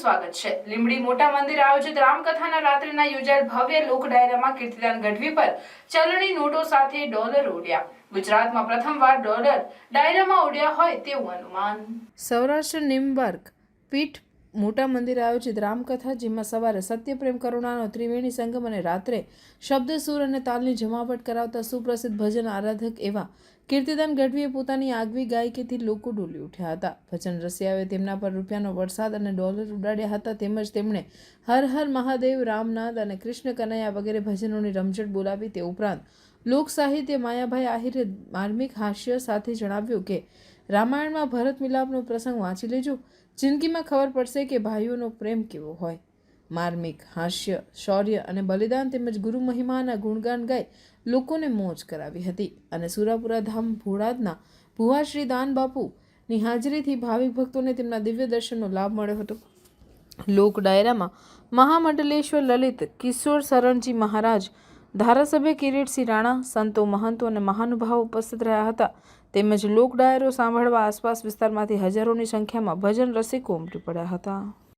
સ્વાગત છે। લીંબડી મોટા મંદિર આયોજિત રામકથાના રાત્રિના યોજાયેલ ભવ્ય લોક ડાયરામાં કીર્તિદાન ગઢવી પર ચલણી નોટો સાથે ડોલર ઉડ્યા। ગુજરાતમાં પ્રથમવાર ડોલર ડાયરામાં ઉડ્યા હોય તેવું અનુમાન। સૌરાષ્ટ્ર નિંબાર્ક પીઠ મોટા મંદિર આયોજિત રામકથા, જેમાં સવારે સત્ય પ્રેમ કરુણાનો ત્રિવેણી સંગમ અને રાત્રે શબ્દ સૂર અને તાલની જમાવટ કરાવતા સુપ્રસિદ્ધ ભજન આરાધક એવા કીર્તિદાન ગઢવીએ પોતાની આગવી ગાયકીથી લોકો ડોલી ઉઠ્યા હતા। ભજન રસિયાઓએ તેમના પર રૂપિયાનો વરસાદ અને ડોલર ઉડાડ્યા હતા, તેમજ તેમણે હર હર મહાદેવ, રામનાદ અને કૃષ્ણ કનૈયા વગેરે ભજનોની રમઝટ બોલાવી। તે ઉપરાંત લોક સાહિત્ય માયાભાઈ આહિરે માર્મિક હાસ્ય સાથે જણાવ્યું કે રામાયણમાં ભરત મિલાપનો પ્રસંગ વાંચી લેજો, જિંદગીમાં ખબર પડશે કે ભાઈઓનો પ્રેમ કેવો હોય। માર્મિક હાસ્ય, શૌર્ય અને બલિદાન તેમજ ગુરુ મહિમાના ગુણગાન ગાઈ લોકોને મોજ કરાવી હતી અને સુરાપુરા ધામ ભોળાદના ભુવા શ્રી દાન બાપુની હાજરીથી ભાવિક ભક્તોને તેમના દિવ્ય દર્શનનો લાભ મળ્યો હતો। લોક ડાયરામાં મહામંડલેશ્વર લલિત કિશોર શરણજી મહારાજ, ધારાસભ્ય કિરીટસિંહ રાણા, સંતો, મહંતો અને મહાનુભાવો ઉપસ્થિત રહ્યા હતા। તેમજ લોક ડાયરો સાંભળવા આસપાસ વિસ્તારમાંથી હજારોની સંખ્યામાં ભજન રસિકો ઉમટી પડ્યા હતા।